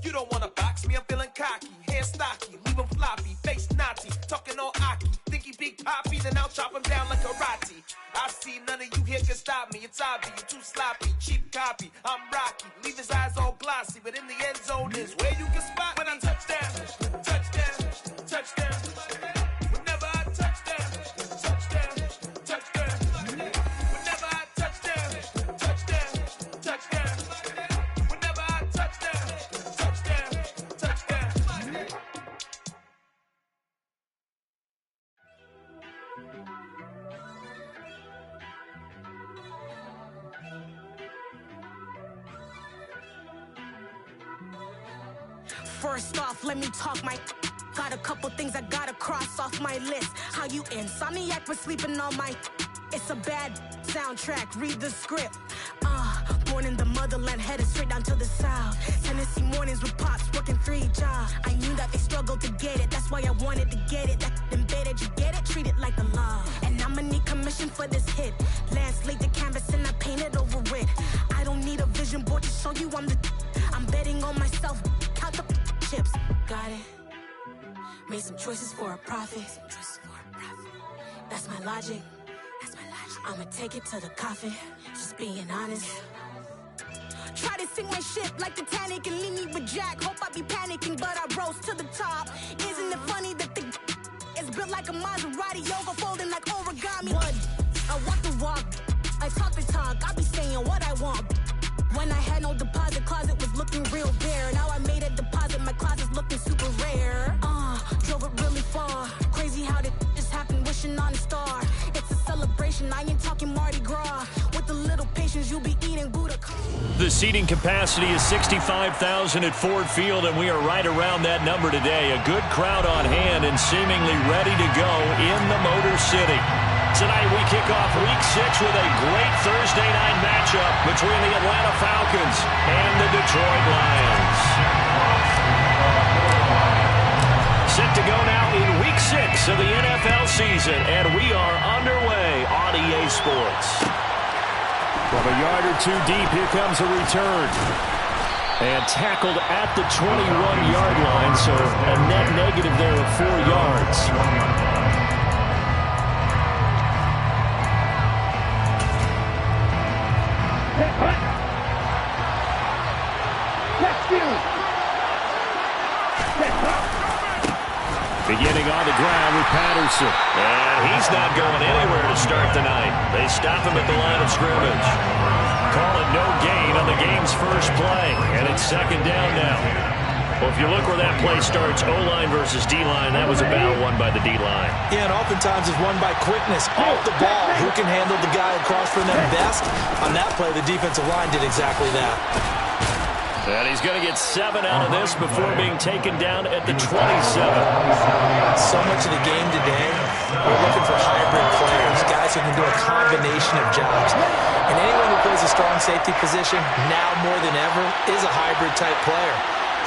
You don't wanna box me, I'm feeling cocky. Hair stocky, leave him floppy, face naughty, talking all aki. Think he big poppy, then I'll chop him down like karate. I see none of you here can stop me. It's obvious, you too sloppy, cheap copy. I'm Rocky, leave his eyes all glossy, but in the end zone is where you can spot when I touchdown, touchdown, touchdown. Whenever I touchdown, touchdown, touchdown. Whenever I touchdown, touchdown, touchdown. Whenever I touchdown, touchdown, touchdown. First off, let me talk my. Got a couple things I gotta cross off my list. How you insomniac for sleeping on my. It's a bad soundtrack, read the script. Born in the motherland, headed straight down to the south. Tennessee mornings with pops, working 3 jobs. I knew that they struggled to get it, that's why I wanted to get it. That embedded, you get it, treat it like the law. And I'ma need commission for this hit. Lance laid the canvas and I painted over it. I don't need a vision board to show you I'm betting on myself, count the chips. Got it. Made some choices for a profit. That's my logic. I'ma take it to the coffin. Just being honest. Try to sink my ship like Titanic and leave me with Jack. Hope I be panicking, but I rose to the top. Isn't it funny that the is built like a Maserati, yoga folding like origami? What? I walk the walk, I talk the talk. I be saying what I want. When I had no deposit, closet was looking real bare. Now I made a deposit, my closet's looking super rare. Drove it really far. Crazy how did just happen, wishing on a star. It's a celebration, I ain't talking Mardi Gras. With a little patience, you'll be eating Buddha. The seating capacity is 65,000 at Ford Field, and we are right around that number today. A good crowd on hand and seemingly ready to go in the Motor City. Tonight we kick off Week 6 with a great Thursday night matchup between the Atlanta Falcons and the Detroit Lions. Set to go now in Week 6 of the NFL season, and we are underway on EA Sports. From a yard or two deep, here comes a return. And tackled at the 21-yard line, so a net negative there of 4 yards. Beginning on the ground with Patterson. And he's not going anywhere to start the night. They stop him at the line of scrimmage. Call it no gain on the game's first play. And it's second down now. Well, if you look where that play starts, O-line versus D-line, that was a battle won by the D-line. Yeah, and oftentimes it's won by quickness. Off the ball, who can handle the guy across from them best? On that play, the defensive line did exactly that. And he's going to get 7 out of this before being taken down at the 27. So much of the game today, we're looking for hybrid players, guys who can do a combination of jobs. And anyone who plays a strong safety position, now more than ever, is a hybrid-type player.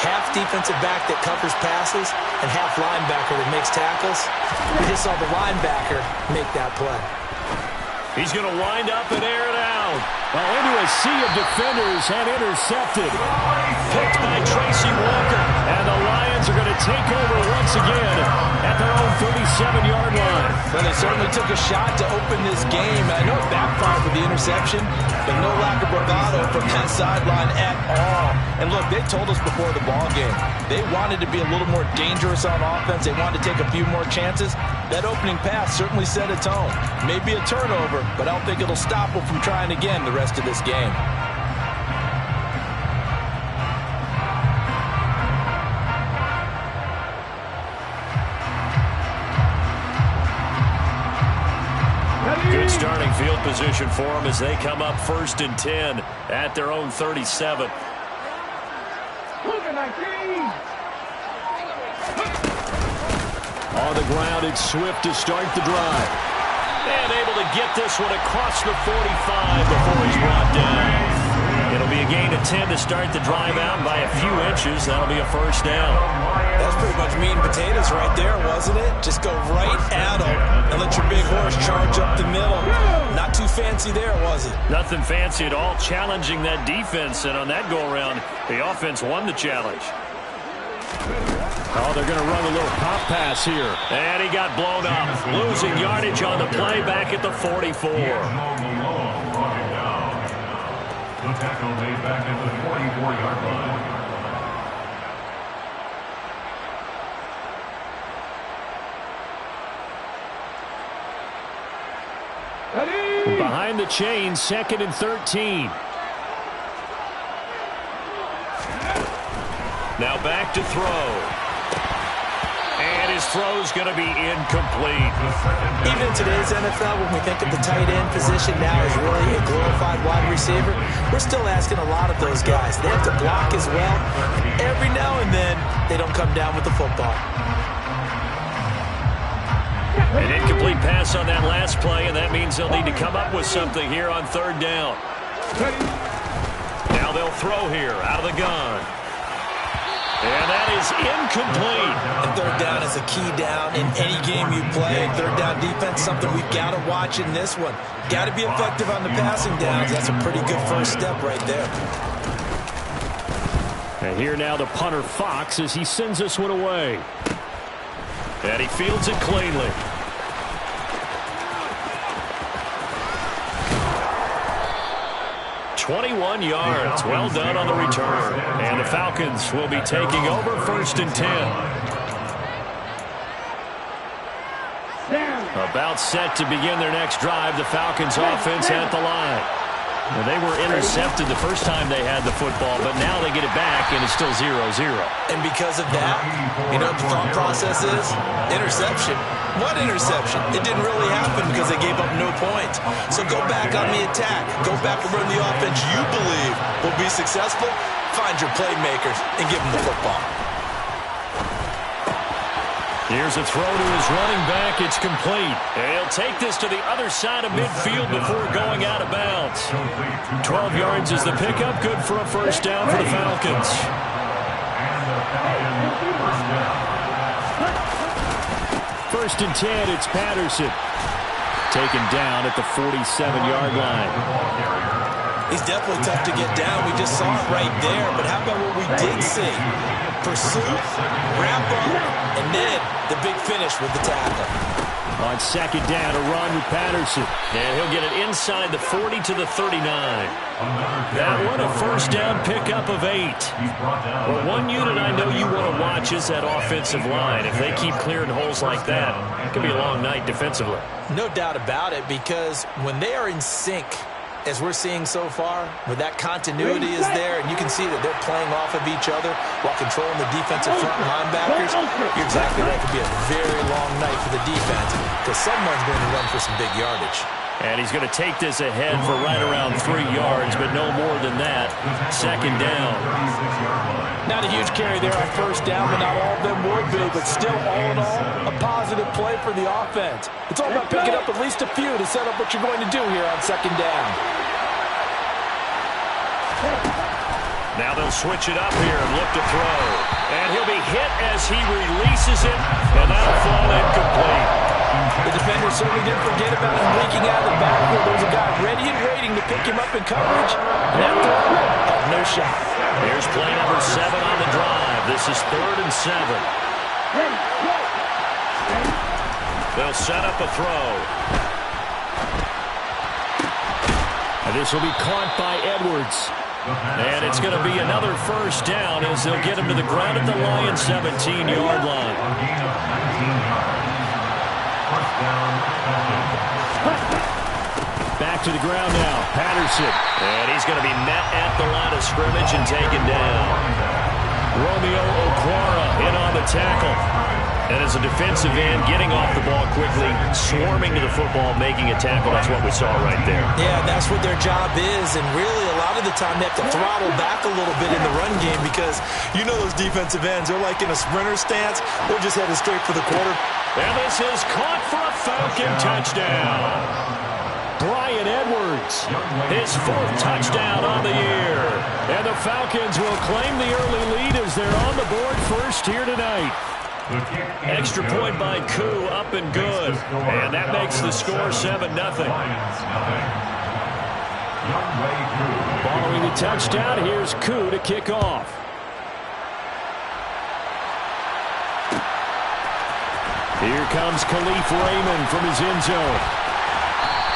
Half defensive back that covers passes, and half linebacker that makes tackles. We just saw the linebacker make that play. He's going to wind up and air it out. Well, into a sea of defenders and intercepted. Picked by Tracy Walker. And the Lions are going to take over once again at their own 37-yard line. Well, they certainly took a shot to open this game. I know it backfired with the interception, but no lack of bravado from that sideline at all. And look, they told us before the ball game, they wanted to be a little more dangerous on offense. They wanted to take a few more chances. That opening pass certainly set a tone. Maybe a turnover, but I don't think it'll stop them from trying again the rest of this game. Good starting field position for them as they come up 1st and 10 at their own 37. On the ground, it's Swift to start the drive. And able to get this one across the 45 before he's brought down. It'll be a gain of 10 to start the drive out by a few inches. That'll be a first down. That's pretty much meat and potatoes right there, wasn't it? Just go right at them and let your big horse charge up the middle. Not too fancy there, was it? Nothing fancy at all, challenging that defense. And on that go-around, the offense won the challenge. Oh, they're going to run a little pop pass here. And he got blown up. Losing yardage on the play back at the 44. The tackle made back at the 44-yard line. Behind the chain, 2nd and 13. Now back to throw. And his throw's going to be incomplete. Even in today's NFL, when we think of the tight end position now as really a glorified wide receiver, we're still asking a lot of those guys. They have to block as well. Every now and then, they don't come down with the football. An incomplete pass on that last play, and that means they'll need to come up with something here on 3rd down. Now they'll throw here out of the gun. And that is incomplete. And 3rd down is a key down in any game you play. 3rd down defense, something we've got to watch in this one. Got to be effective on the passing downs. That's a pretty good first step right there. And here now the punter Fox as he sends this one away. And he fields it cleanly. "21 yards. Well done on the return. And the Falcons will be taking over 1st and 10. About set to begin their next drive. The Falcons offense at the line. Well, they were intercepted the first time they had the football, but now they get it back, and it's still 0-0. And because of that, you know what the thought process is? Interception. What interception? It didn't really happen because they gave up no points. So go back on the attack. Go back and run the offense you believe will be successful. Find your playmakers and give them the football. Here's a throw to his running back. It's complete. And he'll take this to the other side of midfield before going out of bounds. 12 yards is the pickup. Good for a first down for the Falcons. 1st and 10, it's Patterson. Taken down at the 47-yard line. He's definitely tough to get down. We just saw it right there. But how about what we did see? Pursuit, wrap up, and then the big finish with the tackle. On 2nd down, a run with Patterson. And he'll get it inside the 40 to the 39. That one a first down pickup of 8. Well, one unit I know you want to watch is that offensive line. If they keep clearing holes like that, it could be a long night defensively. No doubt about it, because when they are in sync, as we're seeing so far, where that continuity is there, and you can see that they're playing off of each other while controlling the defensive front linebackers, you're exactly right. It could be a very long night for the defense because someone's going to run for some big yardage. And he's going to take this ahead for right around 3 yards, but no more than that. 2nd down. Not a huge carry there on first down, but not all of them would be. But still, all in all, a positive play for the offense. It's all about picking up at least a few to set up what you're going to do here on 2nd down. Now they'll switch it up here and look to throw. And he'll be hit as he releases it, and that'll fall incomplete. The defender certainly didn't forget about him leaking out of the backfield. There was a guy ready and waiting to pick him up in coverage. And that throw had no shot. Here's play number 7 on the drive. This is 3rd and 7. They'll set up a throw. And this will be caught by Edwards. And it's going to be another first down as they'll get him to the ground at the Lions' 17-yard line. Back to the ground now. Patterson. And he's going to be met at the line of scrimmage and taken down. Romeo Okwara in on the tackle. And as a defensive end, getting off the ball quickly, swarming to the football, making a tackle. That's what we saw right there. Yeah, that's what their job is. And really, a lot of the time, they have to throttle back a little bit in the run game because you know those defensive ends, they're like in a sprinter stance. They're just headed straight for the quarter. And this is caught for a Falcon touchdown. Bryan Edwards, his 4th touchdown on the year. And the Falcons will claim the early lead as first here tonight. Extra point by Koo, up and good. And that makes the score 7-0. Following the touchdown, here's Koo to kick off. Here comes Khalif Raymond from his end zone.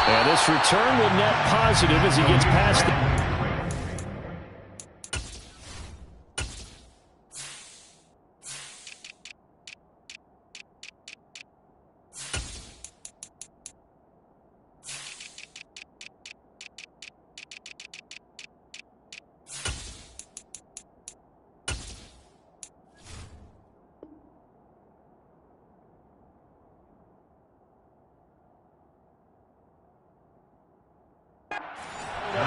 And this return will net positive as he gets past the...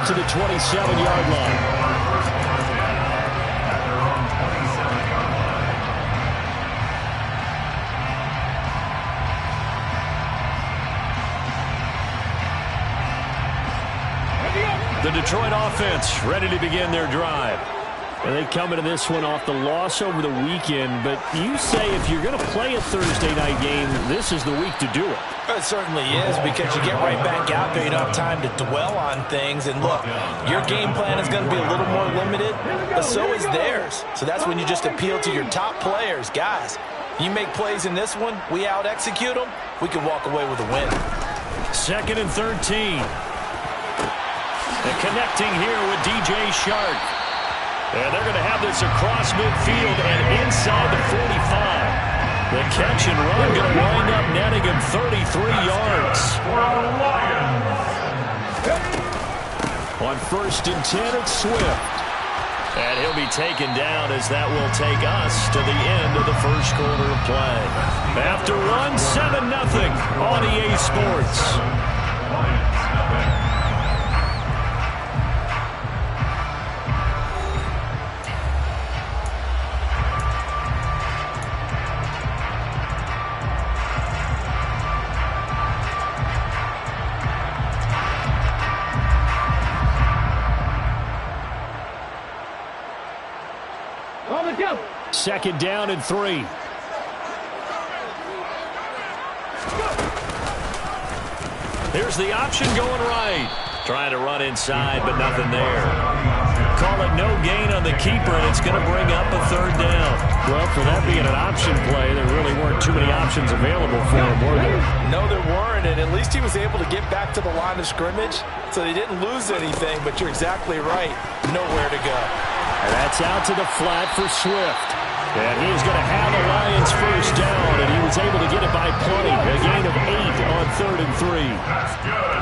to the 27-yard line. The Detroit offense ready to begin their drive. And they come into this one off the loss over the weekend, but you say if you're going to play a Thursday night game, this is the week to do it. It certainly is, because you get right back out there. You don't have time to dwell on things. And look, your game plan is going to be a little more limited, but so is theirs. So that's when you just appeal to your top players. Guys, you make plays in this one, we out-execute them, we can walk away with a win. 2nd and 13. And connecting here with DJ Shark. And they're going to have this across midfield and inside the 45. The catch and run going to wind up netting him 33 yards. On 1st and 10, it's Swift. And he'll be taken down as that will take us to the end of the first quarter of play. After run, 7-0 on EA Sports. Second down and 3. Here's the option going right. Trying to run inside, but nothing there. Call it no gain on the keeper, and it's going to bring up a 3rd down. Well, for that being an option play, there really weren't too many options available for him, were there? No, there weren't, and at least he was able to get back to the line of scrimmage, so they didn't lose anything, but you're exactly right. Nowhere to go. And that's out to the flat for Swift. And he is going to have the Lions first down, and he was able to get it by plenty. A gain of 8 on 3rd and 3.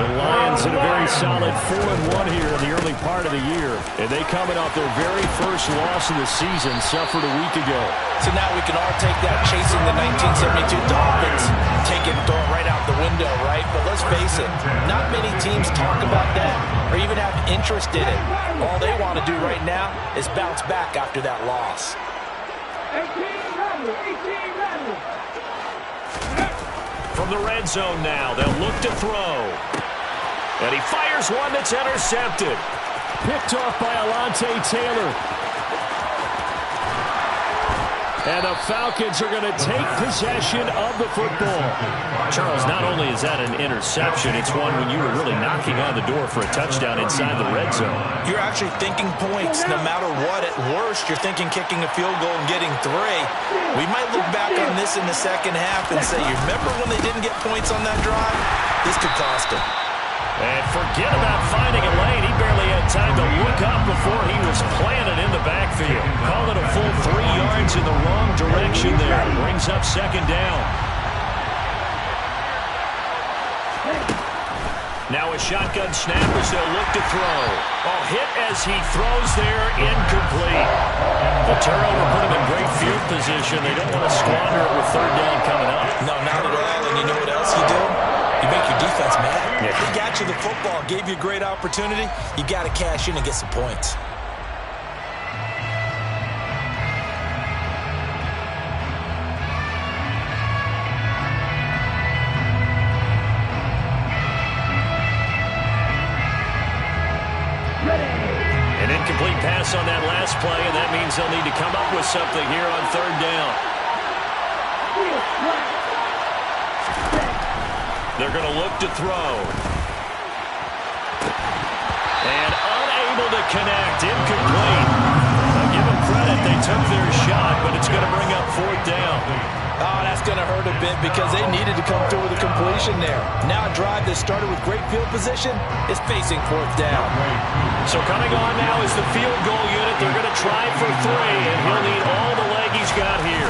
The Lions in a very solid 4-1 here in the early part of the year. And they coming off their very first loss of the season, suffered a week ago. So now we can all take that chasing the 1972 Dolphins, take it and throw it right out the window, right? But let's face it, not many teams talk about that or even have interest in it. All they want to do right now is bounce back after that loss. From the red zone now, they'll look to throw. And he fires one that's intercepted. Picked off by Alontae Taylor. And the Falcons are going to take possession of the football. Charles, not only is that an interception, it's one when you were really knocking on the door for a touchdown inside the red zone. You're actually thinking points no matter what. At worst, you're thinking kicking a field goal and getting 3. We might look back on this in the second half and say, you remember when they didn't get points on that drive? This could cost them. And forget about finding a lane. He barely had time to look up before he was planted in the backfield. Call it a full 3 yards in the wrong direction there. Brings up 2nd down. Now a shotgun snap as they'll look to throw. Oh, hit as he throws there, incomplete. The turnover put him in great field position. They don't want to squander it with 3rd down coming up. No, not at all. And you know what else you do? You make your defense mad. Yeah. They got you the football, gave you a great opportunity. You got to cash in and get some points. An incomplete pass on that last play, and that means they'll need to come up with something here on third down. They're going to look to throw. And unable to connect. Incomplete. I'll give them credit. They took their shot, but it's going to bring up fourth down. Oh, that's going to hurt a bit because they needed to come through with a completion there. Now a drive that started with great field position is facing fourth down. So coming on now is the field goal unit. They're going to try for 3, and he'll need all the leg he's got here.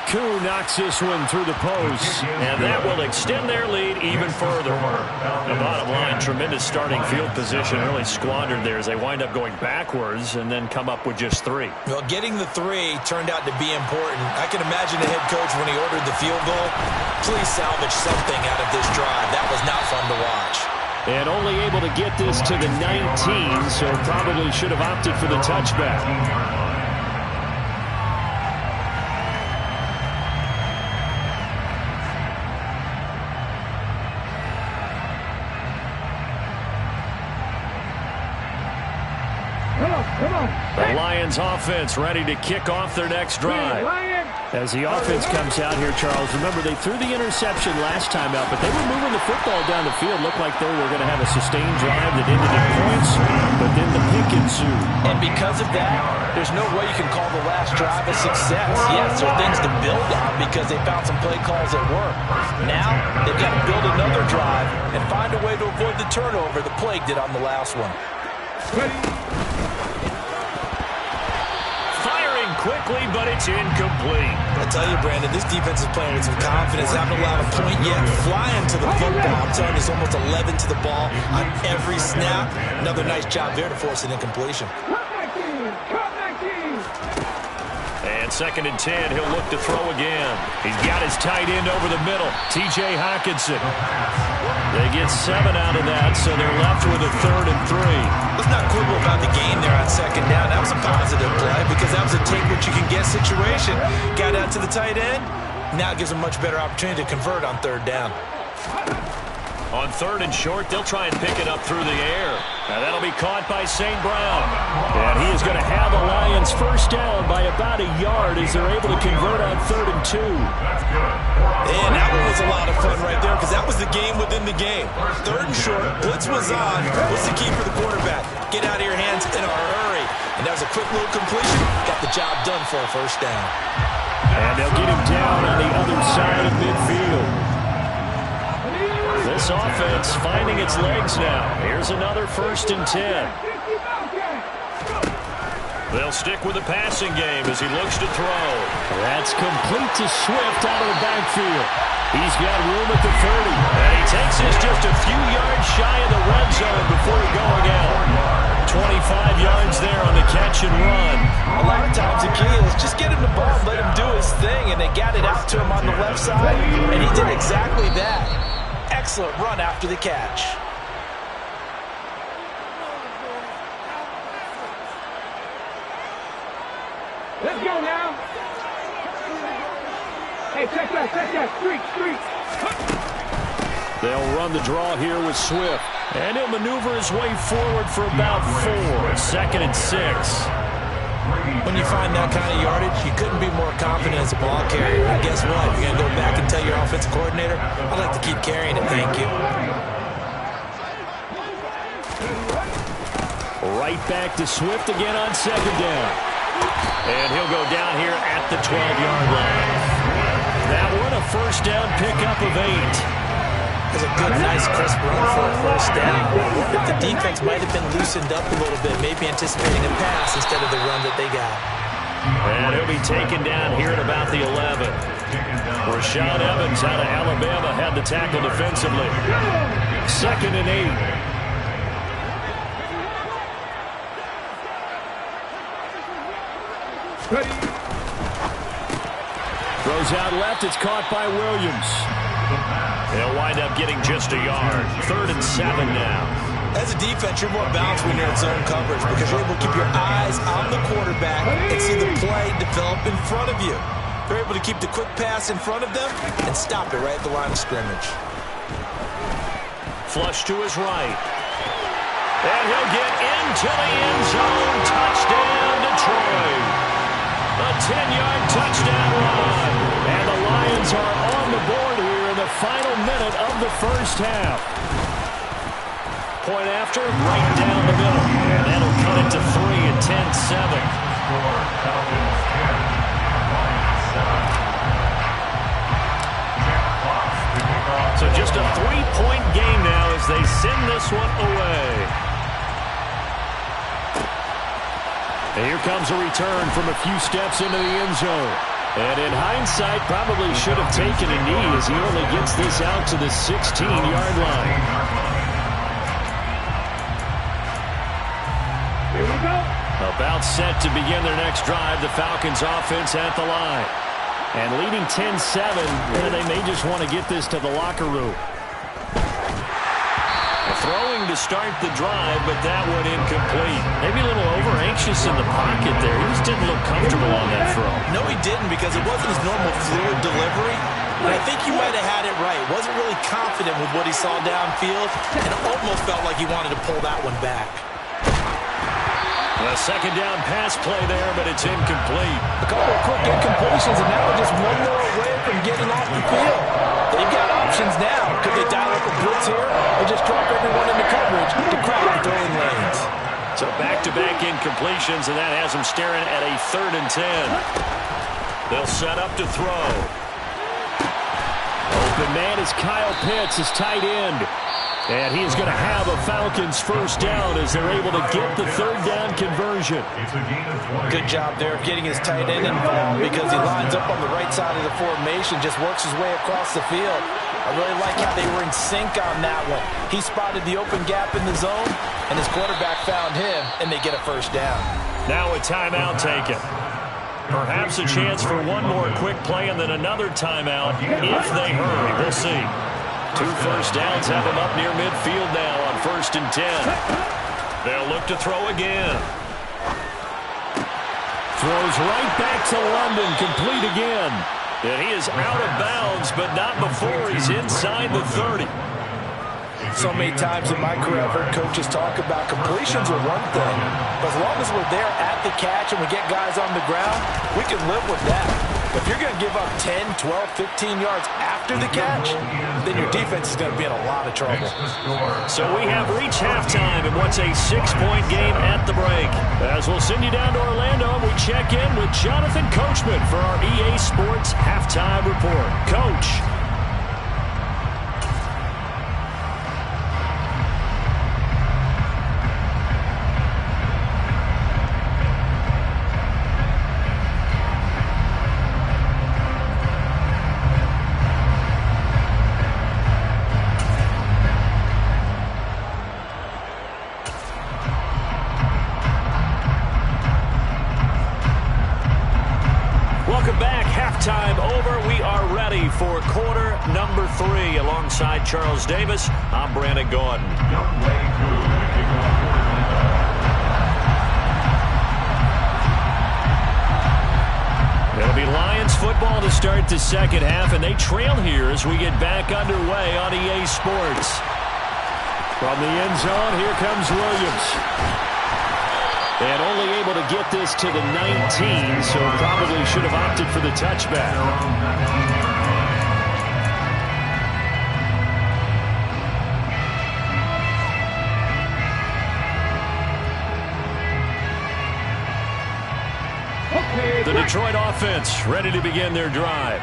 Koo knocks this one through the post, and that will extend their lead even further. The bottom line, tremendous starting field position, really squandered there as they wind up going backwards and then come up with just 3. Well, getting the 3 turned out to be important. I can imagine the head coach when he ordered the field goal. Please salvage something out of this drive. That was not fun to watch. And only able to get this to the 19, so probably should have opted for the touchback. The Lions offense ready to kick off their next drive. As the offense comes out here, Charles, remember they threw the interception last time out, but they were moving the football down the field. Looked like they were going to have a sustained drive that ended in points, but then the pick ensued. And because of that, there's no way you can call the last drive a success. Yes, there are things to build on because they found some play calls that work. Now, they've got to build another drive and find a way to avoid the turnover the Plague did on the last one. Quickly, but it's incomplete. I tell you, Brandon, this defense is playing with some confidence. Haven't allowed a point yet. Flying to the football. I'm telling you, it's almost 11 to the ball on every snap. Another nice job there to force an incompletion. And 2nd and 10, he'll look to throw again. He's got his tight end over the middle, T.J. Hockenson. They get 7 out of that, so they're left with a 3rd and 3. Let's not quibble about the gain there on 2nd down. That was a positive play because that was a take-what-you-can-get situation. Got out to the tight end. Now it gives them a much better opportunity to convert on 3rd down. On 3rd and short, they'll try and pick it up through the air. Now that'll be caught by St. Brown. And he is going to have the Lions first down by about a yard as they're able to convert on 3rd and 2. And that one was a lot of fun right there because that was the game within the game. 3rd and short, blitz was on. What's the key for the quarterback? Get out of your hands in a hurry. And that was a quick little completion. Got the job done for a first down. And they'll get him down on the other side of midfield. This offense finding its legs now. Here's another 1st and 10. They'll stick with the passing game as he looks to throw. That's complete to Swift out of the backfield. He's got room at the 30. And he takes this just a few yards shy of the red zone before going out. 25 yards there on the catch and run. A lot of times the key is just get him the ball, let him do his thing, and they got it out to him on the left side, and he did exactly that. Excellent run after the catch. Let's go now. Hey, check that. Streak. They'll run the draw here with Swift. And he'll maneuver his way forward for about 4. 2nd and 6. When you find that kind of yardage, you couldn't be more confident as a ball carrier. And guess what? You're going to go back and tell your offensive coordinator, I'd like to keep carrying it, thank you. Right back to Swift again on 2nd down. And he'll go down here at the 12-yard line. That one a first down pickup of 8. It was a good, nice, crisp run for a first down. I wonder if the defense might have been loosened up a little bit, maybe anticipating a pass instead of the run that they got. And he'll be taken down here at about the 11. Rashaan Evans out of Alabama had the tackle defensively. 2nd and 8. Throws out left. It's caught by Williams. They'll wind up getting just a yard. 3rd and 7 now. As a defense, you're more balanced when you're in zone coverage because you're able to keep your eyes on the quarterback and see the play develop in front of you. They're able to keep the quick pass in front of them and stop it right at the line of scrimmage. Flush to his right. And he'll get into the end zone. Touchdown, Detroit. first half. Point after, right down the middle. And that'll cut it to 3 at 10-7. So just a 3-point game now as they send this one away. And here comes a return from a few steps into the end zone. And in hindsight, probably should have taken a knee as he only gets this out to the 16-yard line. Here we go. About set to begin their next drive, the Falcons offense at the line. And leading 10-7, they may just want to get this to the locker room. Throwing to start the drive, but that one incomplete. Maybe a little over-anxious in the pocket there. He just didn't look comfortable on that throw. No, he didn't, because it wasn't his normal fluid delivery. And I think he might have had it right. Wasn't really confident with what he saw downfield, and it almost felt like he wanted to pull that one back. A second down pass play there, but it's incomplete. A couple of quick incompletions, and now we're just one more away from getting off the field. They've got options now. Could they dial up a blitz here, or just drop everyone into coverage to crowd the throwing lanes? So back-to-back incompletions, and that has them staring at a 3rd and 10. They'll set up to throw. Open man is Kyle Pitts, his tight end. And he is going to have a Falcons first down as they're able to get the 3rd down conversion. Good job there of getting his tight end involved, because he lines up on the right side of the formation, just works his way across the field. I really like how they were in sync on that one. He spotted the open gap in the zone, and his quarterback found him, and they get a first down. Now a timeout taken. Perhaps a chance for one more quick play and then another timeout if they hurry. We'll see. 2 first downs have them up near midfield now on 1st and 10. They'll look to throw again. Throws right back to London, complete again. And he is out of bounds, but not before he's inside the 30. So many times in my career, I've heard coaches talk about completions are one thing, but as long as we're there at the catch and we get guys on the ground, we can live with that. But if you're going to give up 10, 12, 15 yards after the catch, then your defense is going to be in a lot of trouble. So we have reached halftime in what's a 6-point game at the break. As we'll send you down to Orlando, and we check in with Jonathan Coachman for our EA Sports Halftime Report. Coach. For quarter number 3, alongside Charles Davis, I'm Brandon Gaudin. It'll be Lions football to start the second half, and they trail here as we get back underway on EA Sports. From the end zone, here comes Williams. And only able to get this to the 19, so probably should have opted for the touchback. The Detroit offense ready to begin their drive.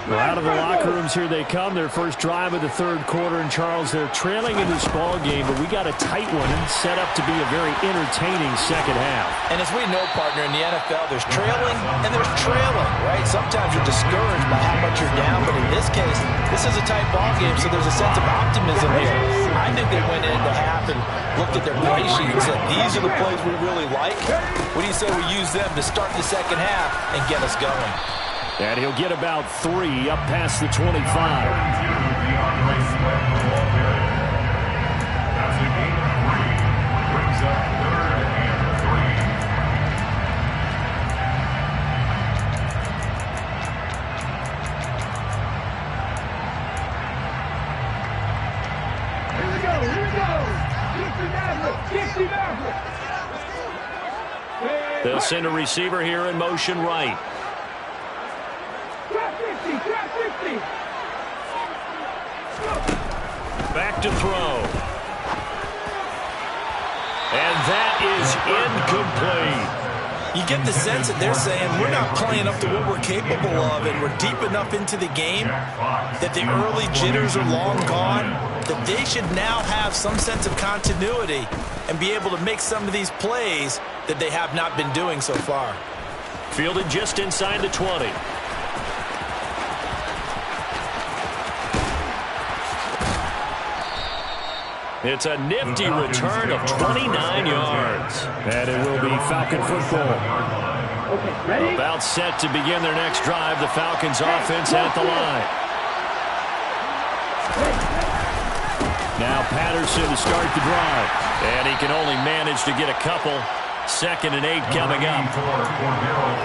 Well, out of the locker rooms here they come. Their first drive of the 3rd quarter. And Charles, they're trailing in this ball game, but we got a tight one set up to be a very entertaining second half. And as we know, partner, in the NFL, there's trailing and there's trailing, right? Sometimes you're discouraged by how much you're down, but in this case, this is a tight ball game, so there's a sense of optimism here. I think they went into half and looked at their play sheet and said, these are the plays we really like. What do you say we use them to start the second half and get us going? And he'll get about 3 up past the 25. Here we go. They'll send a receiver here in motion right. back to throw. And that is incomplete. You get the sense that they're saying we're not playing up to what we're capable of, and we're deep enough into the game that the early jitters are long gone, that they should now have some sense of continuity and be able to make some of these plays that they have not been doing so far. Fielded just inside the 20. It's a nifty return of 29 yards. And it will be Falcon football. About set to begin their next drive. The Falcons offense at the line. Now Patterson to start the drive. And he can only manage to get a couple. 2nd and 8 coming up.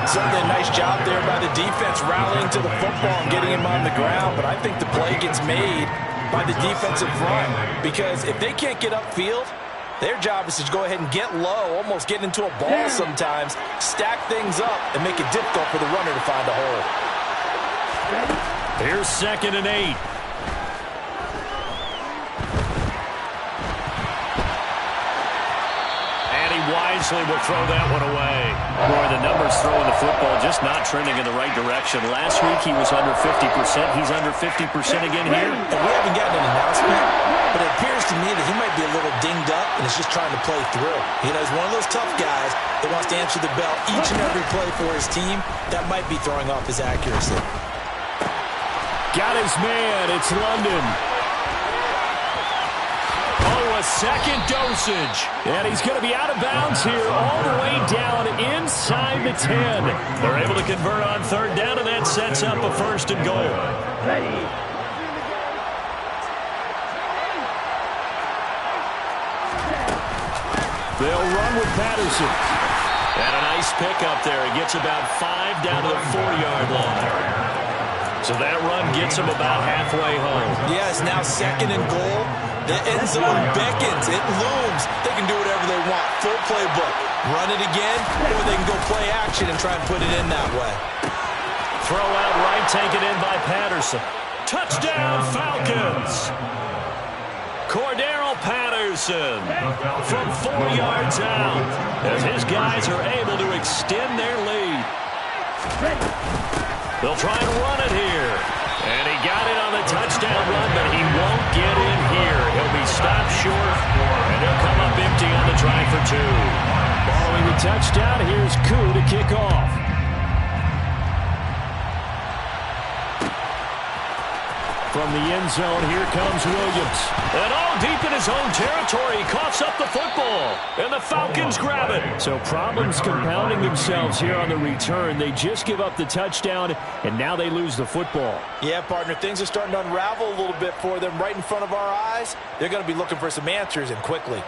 Certainly a nice job there by the defense rallying to the football and getting him on the ground. But I think the play gets made by the defensive front, because if they can't get upfield, their job is to go ahead and get low, almost get into a ball sometimes, stack things up, and make it difficult for the runner to find a hole. Here's 2nd and 8. And he wisely will throw that one away. Boy, the numbers throwing the football just not trending in the right direction. Last week he was under 50%. He's under 50% again here. And we haven't gotten an announcement, but it appears to me that he might be a little dinged up and is just trying to play through. You know, he's one of those tough guys that wants to answer the bell each and every play for his team. That might be throwing off his accuracy. Got his man. It's London. A second dosage. And he's going to be out of bounds here all the way down inside the 10. They're able to convert on 3rd down, and that sets up a 1st and goal. They'll run with Patterson. And a nice pickup there. He gets about 5 down to the 4-yard line. So that run gets him about halfway home. Yes, now 2nd and goal. The end zone beckons. It looms. They can do whatever they want. Full playbook. Run it again, or they can go play action and try and put it in that way. Throw out right, taken in by Patterson. Touchdown, Falcons! Cordero Patterson from 4 yards out as his guys are able to extend their lead. They'll try and run it here. And he got it on the touchdown run, but he won't get in here. He'll be stopped short, and he'll come up empty on the try for 2. Following the touchdown, here's Koo to kick off. From the end zone, here comes Williams. And all deep in his own territory, he coughs up the football. And the Falcons grab it. So problems compounding themselves here on the return. They just give up the touchdown, and now they lose the football. Yeah, partner, things are starting to unravel a little bit for them right in front of our eyes. They're going to be looking for some answers, and quickly.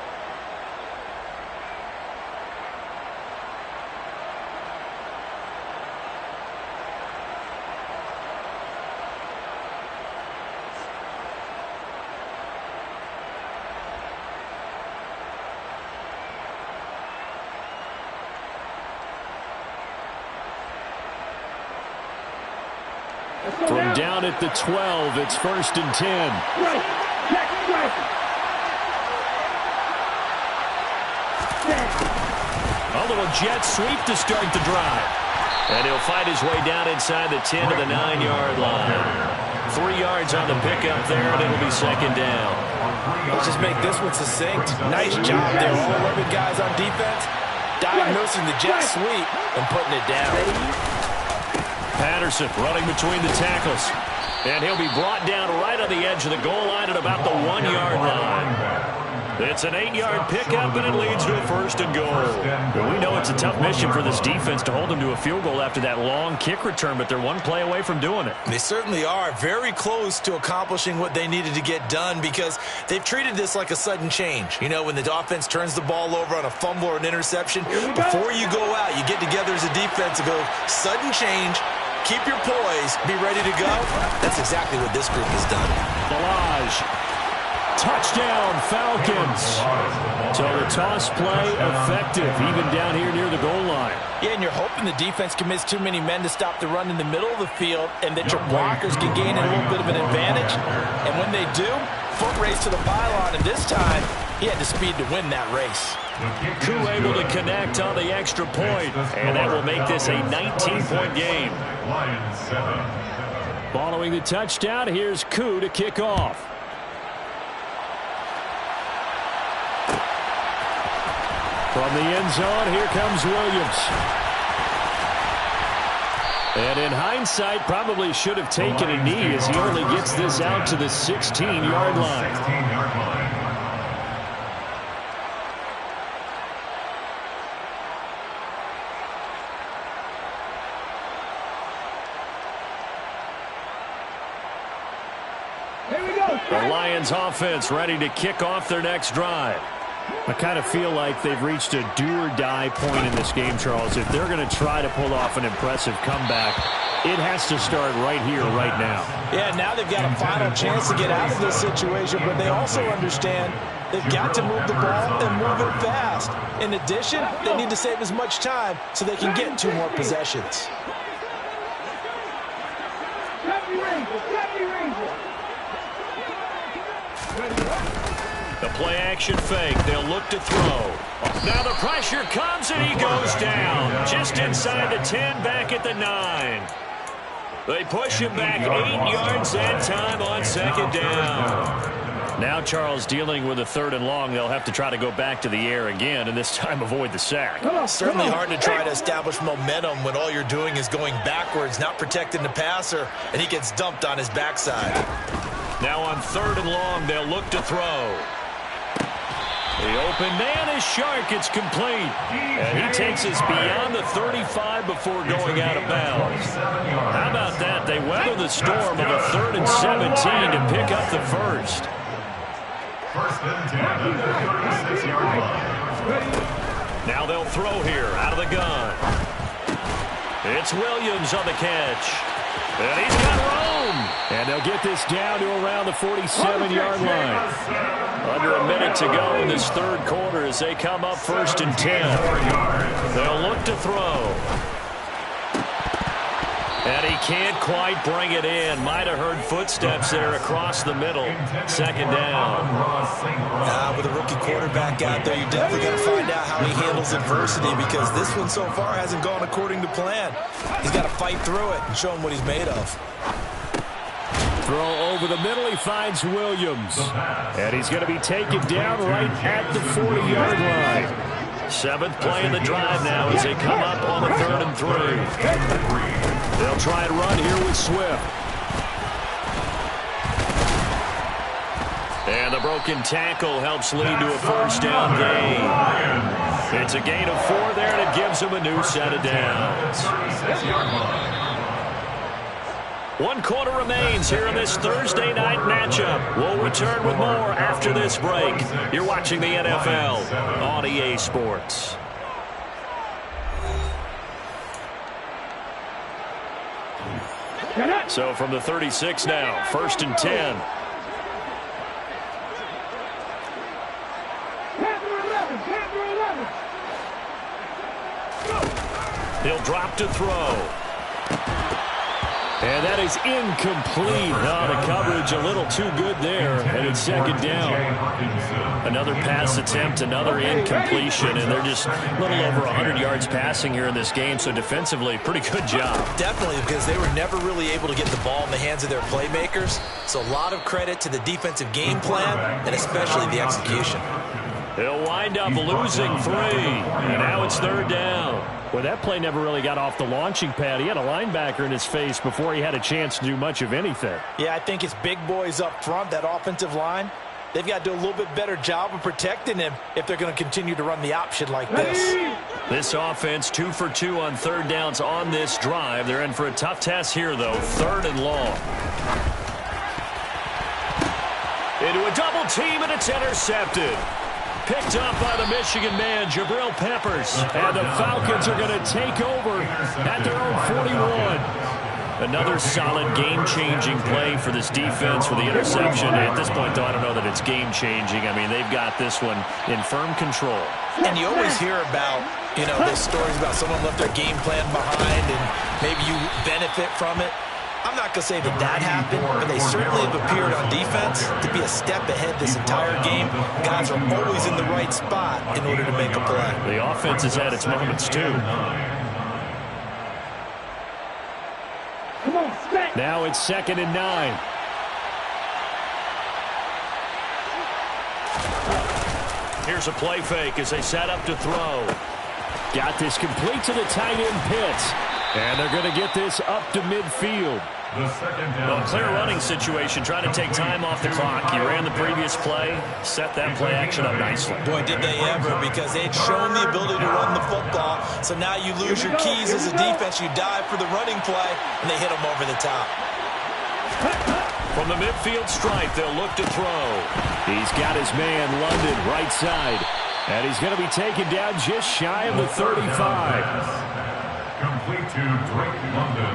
From down at the 12, it's 1st and 10. A little jet sweep to start the drive. And he'll fight his way down inside the 10 to the 9-yard line. 3 yards on the pickup there, and it'll be 2nd down. Let's just make this one succinct. Nice job there. All 11 guys on defense diagnosing the jet sweep and putting it down. Patterson running between the tackles. And he'll be brought down right on the edge of the goal line at about the 1-yard line. It's an 8-yard pickup, and it leads to a 1st and goal. Well, we know it's a tough mission for this defense to hold them to a field goal after that long kick return, but they're one play away from doing it. They certainly are very close to accomplishing what they needed to get done, because they've treated this like a sudden change. You know, when the offense turns the ball over on a fumble or an interception, before you go out, you get together as a defense and go, sudden change, keep your poise, be ready to go. That's exactly what this group has done. Balaj. Touchdown, Falcons. So the toss play effective, even down here near the goal line. Yeah, and you're hoping the defense commits too many men to stop the run in the middle of the field and that your blockers can gain a little bit of an advantage. And when they do, foot race to the pylon, and this time he had the speed to win that race. Koo able to connect on the extra point, and that will make this a 19-point game. Following the touchdown, here's Koo to kick off. From the end zone, here comes Williams. And in hindsight, probably should have taken a knee as he only gets this out to the 16-yard line. The Lions offense ready to kick off their next drive. I kind of feel like they've reached a do-or-die point in this game, Charles. If they're going to try to pull off an impressive comeback, it has to start right here, right now. Yeah, now they've got a final chance to get out of this situation, but they also understand they've got to move the ball and move it fast. In addition, they need to save as much time so they can get 2 more possessions. The play-action fake. They'll look to throw. Now the pressure comes, and he goes down. Just inside the 10, back at the 9. They push him back 8 yards that time on second down. Now Charles dealing with a 3rd and long. They'll have to try to go back to the air again, and this time avoid the sack. Certainly hard to try to establish momentum when all you're doing is going backwards, not protecting the passer, and he gets dumped on his backside. Now on 3rd and long, they'll look to throw. The open man is Shark. It's complete. And he takes us beyond the 35 before going out of bounds. How about that? They weather the storm of a 3rd and 17 to pick up the first. First and 10 at the 36-yard line. Now they'll throw here out of the gun. It's Williams on the catch. And he's got room. And they'll get this down to around the 47-yard line. Under a minute to go in this 3rd quarter as they come up 1st and 10. They'll look to throw. And he can't quite bring it in. Might have heard footsteps there across the middle. 2nd down. With a rookie quarterback out there, you're definitely going to find out how he handles adversity, because this one so far hasn't gone according to plan. He's got to fight through it and show him what he's made of. Throw over the middle. He finds Williams. And he's going to be taken down right at the 40-yard line. 7th play in the drive now as they come up on the 3rd and 3. They'll try and run here with Swift. And the broken tackle helps lead to a 1st down gain. It's a gain of 4 there, and it gives them a new set of downs. 1 quarter remains here in this Thursday night matchup. We'll return with more after this break. You're watching the NFL on EA Sports. So from the 36 now, 1st and 10. He'll drop to throw. And that is incomplete. The coverage a little too good there, and it's 2nd down. Another pass attempt, another incompletion, and they're just a little over 100 yards passing here in this game, so defensively, pretty good job. Definitely, because they were never really able to get the ball in the hands of their playmakers, so a lot of credit to the defensive game plan, and especially the execution. He'll wind up losing 3, and now it's 3rd down. Well, that play never really got off the launching pad. He had a linebacker in his face before he had a chance to do much of anything. Yeah, I think it's big boys up front, that offensive line. They've got to do a little bit better job of protecting him if they're going to continue to run the option like this. This offense 2 for 2 on 3rd downs on this drive. They're in for a tough test here, though. 3rd and long. Into a double team, and it's intercepted. Picked up by the Michigan man, Jabril Peppers. And the Falcons are going to take over at their own 41. Another solid game-changing play for this defense for the interception. At this point, though, I don't know that it's game-changing. I mean, they've got this one in firm control. And you always hear about, those stories about someone left their game plan behind and maybe you benefit from it. I'm not going to say that happened, but they certainly have appeared on defense to be a step ahead this entire game. Guys are always in the right spot in order to make a play. The offense has had its moments, too. Come on, set. Now it's 2nd and 9. Here's a play fake as they set up to throw. Got this complete to the tight end Pitts. And they're going to get this up to midfield. Well, clear running situation, trying to take time off the clock. You ran the previous play, set that play action up nicely. Boy, did they ever, because they'd shown the ability to run the football. So now you lose your keys as a defense. You dive for the running play, and they hit them over the top. From the midfield stripe, they'll look to throw. He's got his man, London, right side. And he's going to be taken down just shy of the 35. Complete to Drake London.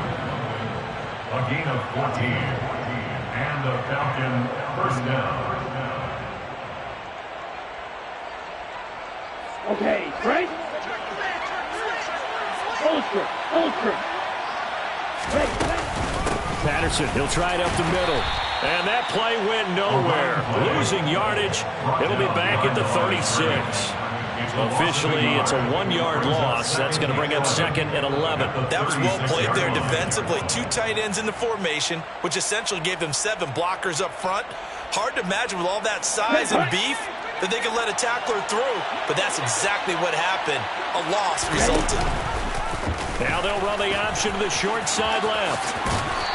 A gain of 14. And the Falcon first down. Okay, Drake. Ultra. Patterson, he'll try it up the middle. And that play went nowhere. Losing yardage. It'll be back at the 36. Officially, it's a 1-yard loss. That's going to bring up 2nd and 11. That was well played there defensively. 2 tight ends in the formation, which essentially gave them 7 blockers up front. Hard to imagine with all that size and beef that they could let a tackler through, but that's exactly what happened. A loss resulted. Now they'll run the option to the short side left.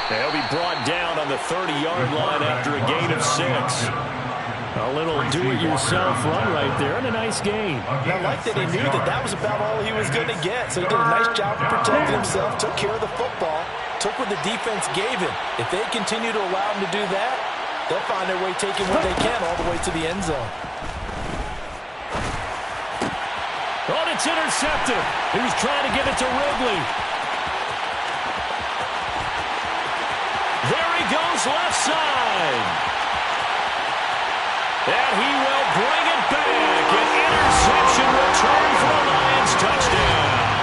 They'll be brought down on the 30-yard line after a gain of 6. A little do-it-yourself run right there and a nice game. And I like that he knew that was about all he was going to get. So he did a nice job of protecting himself, took care of the football, took what the defense gave him. If they continue to allow him to do that, they'll find their way taking what they can all the way to the end zone. Oh, it's intercepted. He was trying to get it to Ridley. There he goes, left side. And he will bring it back. An interception return for the Lions touchdown.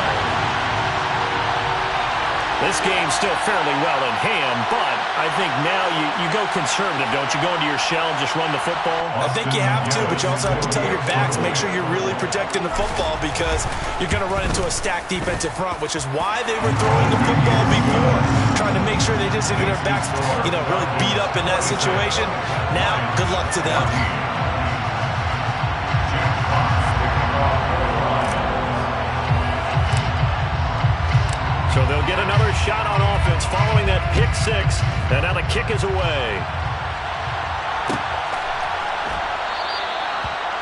This game's still fairly well in hand, but I think now you go conservative, don't you? Go into your shell and just run the football? I think you have to, but you also have to tell your backs, make sure you're really protecting the football because you're going to run into a stacked defensive front, which is why they were throwing the football before, trying to make sure they just get their backs, really beat up in that situation. Now, good luck to them. So they'll get another shot on offense following that pick 6. And now the kick is away.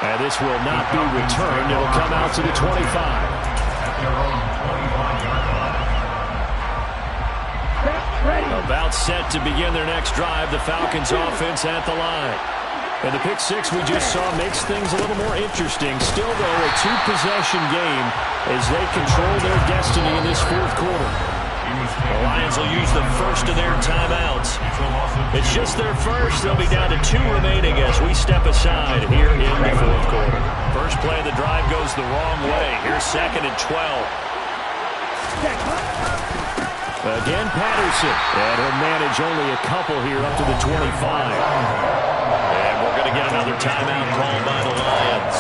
And this will not be returned. It'll come out to the 25. About set to begin their next drive. The Falcons offense at the line. And the pick 6 we just saw makes things a little more interesting. Still, though, a 2-possession game as they control their destiny in this 4th quarter. The Lions will use the first of their timeouts. It's just their first. They'll be down to 2 remaining as we step aside here in the 4th quarter. First play of the drive goes the wrong way. Here's 2nd and 12. Again, Patterson. And he'll manage only a couple here up to the 25. Going to get another timeout called by the Lions.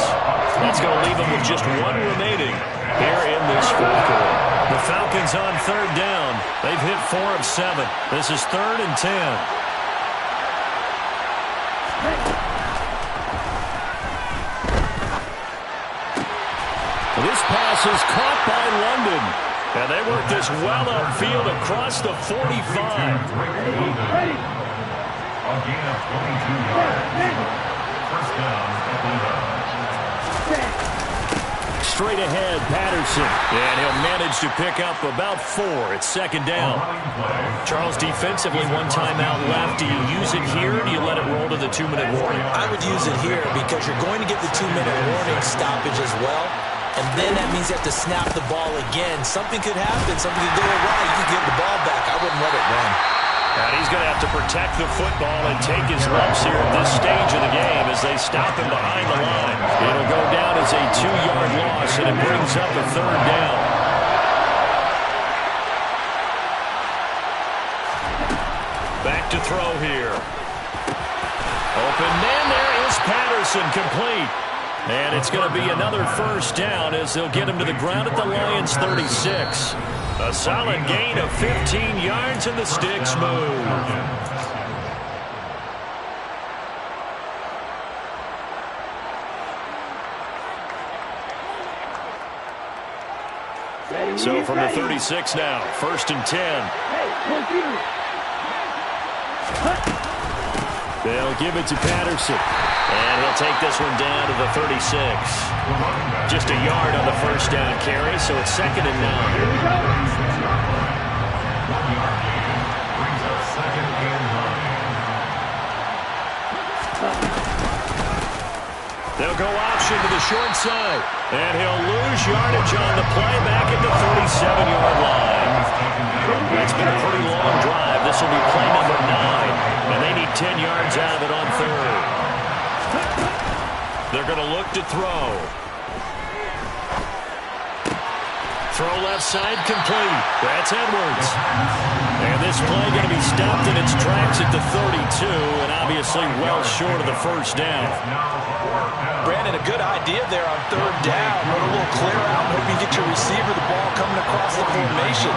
That's going to leave them with just 1 remaining here in this 4th quarter. The Falcons on 3rd down. They've hit 4 of 7. This is 3rd and 10. This pass is caught by London. And they work this well upfield across the 45. A gain of 22 yards. First down at the line. Straight ahead, Patterson. And he'll manage to pick up about 4. It's 2nd down. Charles, defensively, 1 timeout left. Do you use it here or do you let it roll to the 2-minute warning? I would use it here because you're going to get the 2-minute warning stoppage as well. and then that means you have to snap the ball again. Something could happen. Something could go awry. You could give the ball back. I wouldn't let it run. And he's going to have to protect the football and take his lumps here at this stage of the game as they stop him behind the line. It'll go down as a 2-yard loss, and it brings up a 3rd down. Back to throw here. Open man, there is Patterson, complete. And it's going to be another 1st down as they'll get him to the ground at the Lions' 36. A solid gain of 15 yards, and the sticks move. So from the 36 now, 1st and 10. They'll give it to Patterson. And he'll take this one down to the 36. Just a yard on the 1st down carry, so it's 2nd and 9. Here we go. 1-yard gain brings up 2nd and 9. They'll go option to the short side. And he'll lose yardage on the play back at the 37-yard line. It's been a pretty long drive. This will be play number 9. And they need 10 yards out of it on 3rd. They're going to look to throw. Throw left side, complete. That's Edwards. And this play going to be stopped in its tracks at the 32, and obviously well short of the 1st down. Brandon, a good idea there on 3rd down. Run a little clear out, hope you get your receiver the ball coming across the formation.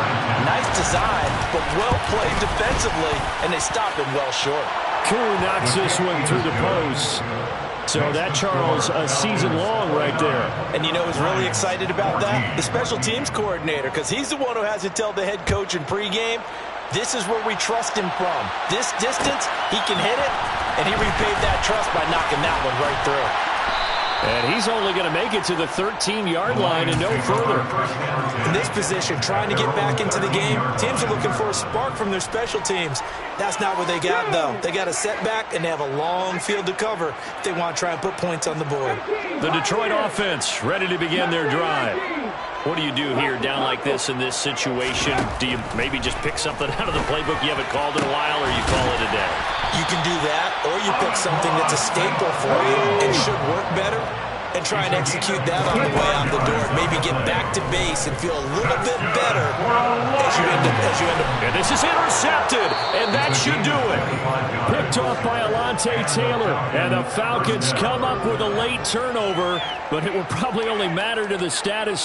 Nice design, but well played defensively, and they stopped him well short. Koo knocks this one through the post. So that, Charles, a season long right there. And you know who's really excited about that? The special teams coordinator, because he's the one who has to tell the head coach in pregame, this is where we trust him from. This distance, he can hit it, and he repaid that trust by knocking that one right through. And he's only going to make it to the 13-yard line and no further. In this position, trying to get back into the game, teams are looking for a spark from their special teams. That's not what they got, though. They got a setback, and they have a long field to cover if they want to try and put points on the board. The Detroit offense ready to begin their drive. What do you do here down like this in this situation? Do you maybe just pick something out of the playbook you haven't called in a while, or you call it a day? You can do that, or you pick something that's a staple for you and should work better, and try and execute that on the way out the door. Maybe get back to base and feel a little bit better as you end up. And this is intercepted, and that should do it. Picked off by Alontae Taylor, and the Falcons come up with a late turnover, but it will probably only matter to the status